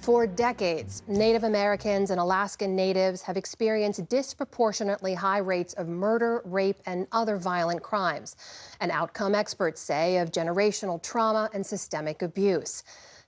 For decades, Native Americans and Alaskan Natives have experienced disproportionately high rates of murder, rape, and other violent crimes, an outcome experts say of generational trauma and systemic abuse.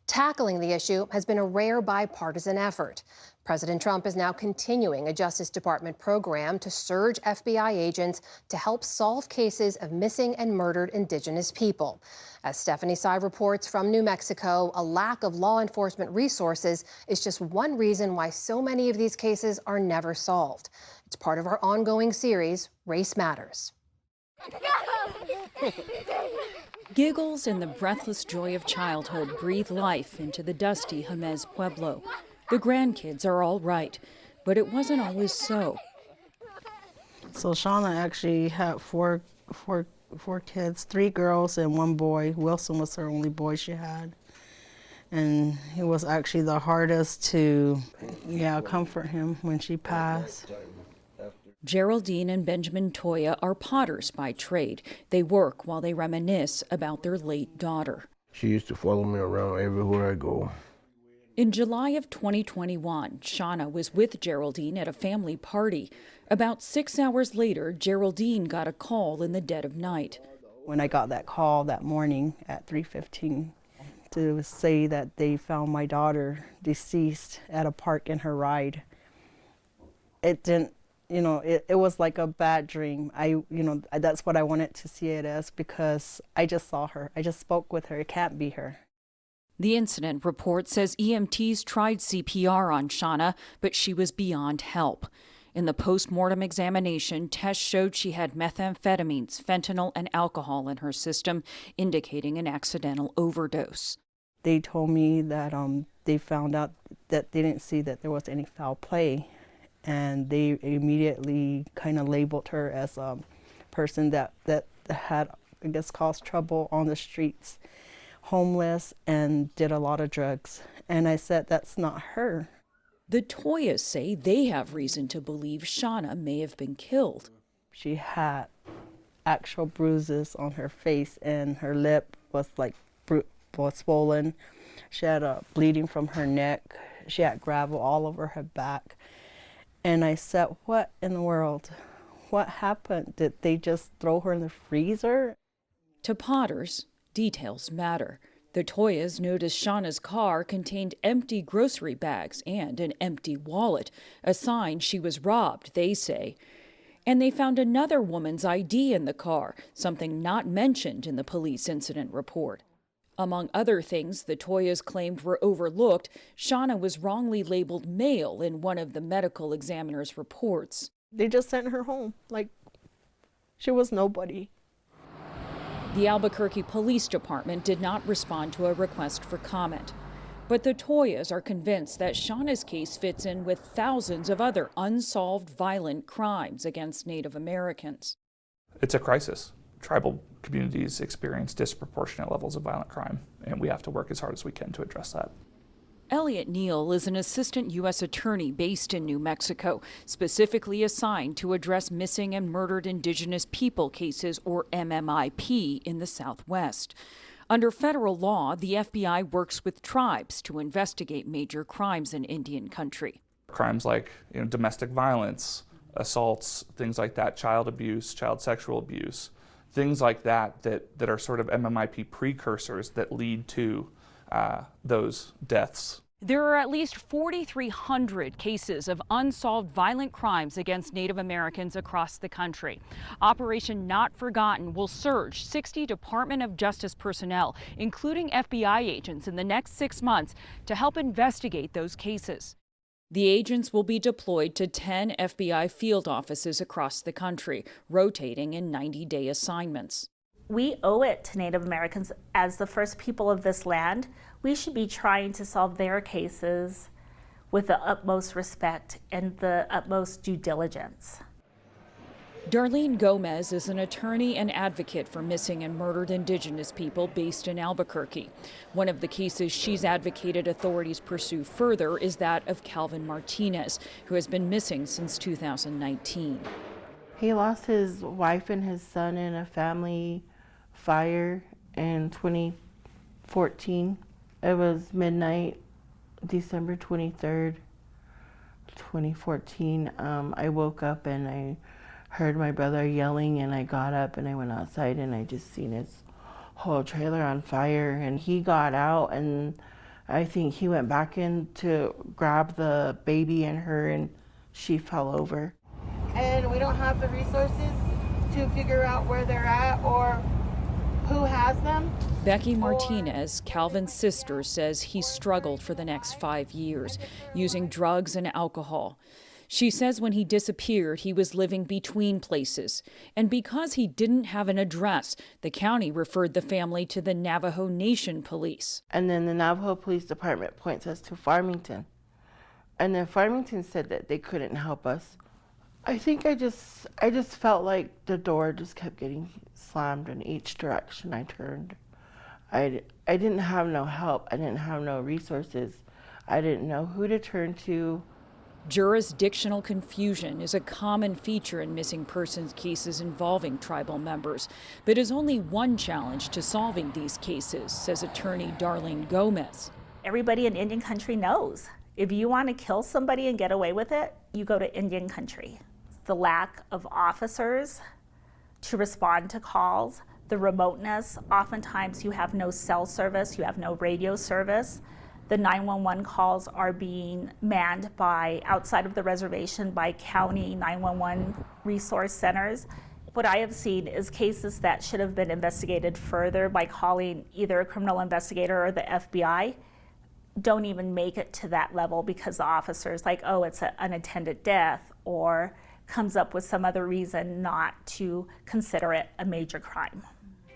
Tackling the issue has been a rare bipartisan effort. President Trump is now continuing a Justice Department program to surge FBI agents to help solve cases of missing and murdered Indigenous people. As Stephanie Sy reports from New Mexico, a lack of law enforcement resources is just one reason why so many of these cases are never solved. It's part of our ongoing series, Race Matters. Giggles and the breathless joy of childhood breathe life into the dusty Jemez Pueblo. The grandkids are all right, but it wasn't always so. So Shauna actually had four kids, 3 girls and 1 boy. Wilson was her only boy she had. And it was actually the hardest to, comfort him when she passed. Geraldine and Benjamin Toya are potters by trade. They work while they reminisce about their late daughter. She used to follow me around everywhere I go. In July of 2021, Shauna was with Geraldine at a family party. About 6 hours later, Geraldine got a call in the dead of night. When I got that call that morning at 3:15 to say that they found my daughter deceased at a park in her ride, it didn't, it was like a bad dream. That's what I wanted to see it as, because I just saw her. I just spoke with her. It can't be her. The incident report says EMTs tried CPR on Shauna, but she was beyond help. In the post-mortem examination, tests showed she had methamphetamines, fentanyl, and alcohol in her system, indicating an accidental overdose. They told me that they found out that they didn't see that there was any foul play, and they immediately kind of labeled her as a person that had, I guess, caused trouble on the streets, homeless, and did a lot of drugs. And I said, that's not her. The Toyas say they have reason to believe Shauna may have been killed. She had actual bruises on her face, and her lip was was swollen. She had bleeding from her neck. She had gravel all over her back. And I said, what in the world? What happened? Did they just throw her in the freezer? To Potters, details matter. The Toyas noticed Shauna's car contained empty grocery bags and an empty wallet, a sign she was robbed, they say. And they found another woman's ID in the car, something not mentioned in the police incident report. Among other things the Toyas claimed were overlooked, Shauna was wrongly labeled male in one of the medical examiner's reports. They just sent her home like she was nobody. The Albuquerque Police Department did not respond to a request for comment. But the Toyas are convinced that Shauna's case fits in with thousands of other unsolved violent crimes against Native Americans. It's a crisis. Tribal communities experience disproportionate levels of violent crime, and we have to work as hard as we can to address that. Elliot Neal is an assistant U.S. attorney based in New Mexico, specifically assigned to address missing and murdered Indigenous people cases, or MMIP, in the Southwest. Under federal law, the FBI works with tribes to investigate major crimes in Indian country. Crimes like domestic violence, assaults, things like that, child abuse, child sexual abuse, things like that are sort of MMIP precursors that lead to those deaths. There are at least 4,300 cases of unsolved violent crimes against Native Americans across the country. Operation Not Forgotten will surge 60 Department of Justice personnel, including FBI agents, in the next 6 months to help investigate those cases. The agents will be deployed to 10 FBI field offices across the country, rotating in 90-day assignments. We owe it to Native Americans as the first people of this land. We should be trying to solve their cases with the utmost respect and the utmost due diligence. Darlene Gomez is an attorney and advocate for missing and murdered Indigenous people based in Albuquerque. One of the cases she's advocated authorities pursue further is that of Calvin Martinez, who has been missing since 2019. He lost his wife and his son in a family fire in 2014. It was midnight. December 23rd, 2014, I woke up and I heard my brother yelling, and I got up and I went outside and I just seen his whole trailer on fire. And he got out, and I think he went back in to grab the baby and her, and she fell over. And we don't have the resources to figure out where they're at or who has them. Becky Martinez, Calvin's sister, says he struggled for the next 5 years, using drugs and alcohol. She says when he disappeared, he was living between places. And because he didn't have an address, the county referred the family to the Navajo Nation Police. And then the Navajo Police Department points us to Farmington. And then Farmington said that they couldn't help us. I think I just felt like the door just kept getting slammed in each direction I turned. I didn't have no help. I didn't have no resources. I didn't know who to turn to. Jurisdictional confusion is a common feature in missing persons cases involving tribal members, but is only one challenge to solving these cases, says attorney Darlene Gomez. Everybody in Indian country knows if you want to kill somebody and get away with it, you go to Indian country. The lack of officers to respond to calls, the remoteness, oftentimes you have no cell service, you have no radio service. The 911 calls are being manned by, outside of the reservation, by county 911 resource centers. What I have seen is cases that should have been investigated further by calling either a criminal investigator or the FBI don't even make it to that level because the officer's like, oh, it's an unattended death, or comes up with some other reason not to consider it a major crime.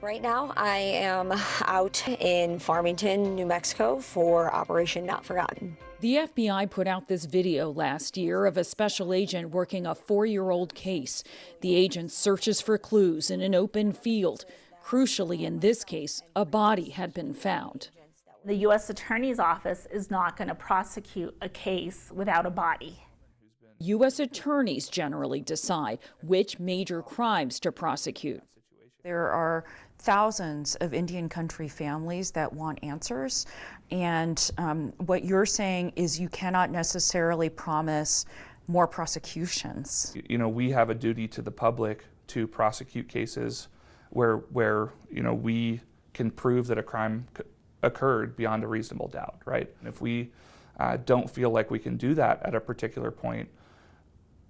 Right now, I am out in Farmington, New Mexico for Operation Not Forgotten. The FBI put out this video last year of a special agent working a 4-year-old case. The agent searches for clues in an open field. Crucially, in this case, a body had been found. The U.S. Attorney's Office is not going to prosecute a case without a body. U.S. attorneys generally decide which major crimes to prosecute. There are thousands of Indian country families that want answers, and what you're saying is you cannot necessarily promise more prosecutions. You know, we have a duty to the public to prosecute cases where we can prove that a crime occurred beyond a reasonable doubt, right? And if we don't feel like we can do that at a particular point,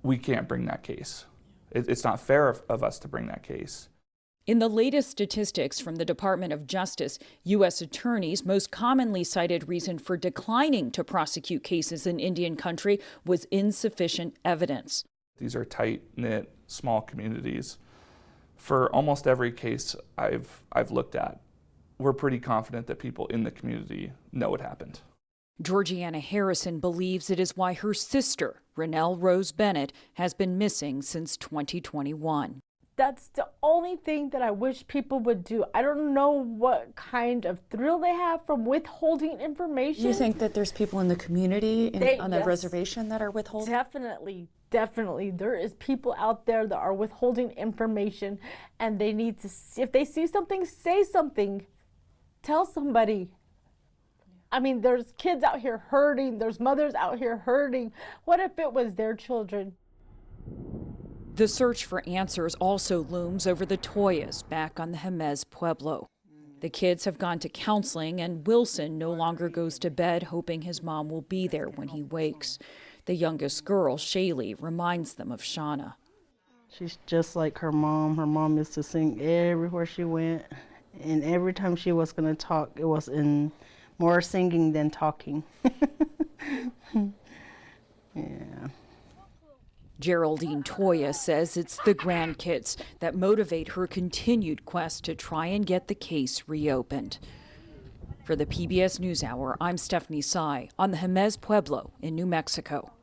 we can't bring that case. It's not fair of us to bring that case. In the latest statistics from the Department of Justice, U.S. attorneys' most commonly cited reason for declining to prosecute cases in Indian country was insufficient evidence. These are tight-knit, small communities. For almost every case I've looked at, we're pretty confident that people in the community know what happened. Georgiana Harrison believes it is why her sister, Rennell Rose Bennett, has been missing since 2021. That's the only thing that I wish people would do. I don't know what kind of thrill they have from withholding information. You think that there's people in the community on the yes, reservation that are withholding? Definitely. There is people out there that are withholding information, and they need to, if they see something, say something. Tell somebody. I mean, there's kids out here hurting. There's mothers out here hurting. What if it was their children? The search for answers also looms over the Toyas back on the Jemez Pueblo. The kids have gone to counseling, and Wilson no longer goes to bed hoping his mom will be there when he wakes. The youngest girl, Shaylee, reminds them of Shauna. She's just like her mom. Her mom used to sing everywhere she went. And every time she was going to talk, it was in more singing than talking. Yeah. Geraldine Toya says it's the grandkids that motivate her continued quest to try and get the case reopened. For the PBS NewsHour, I'm Stephanie Sy on the Jemez Pueblo in New Mexico.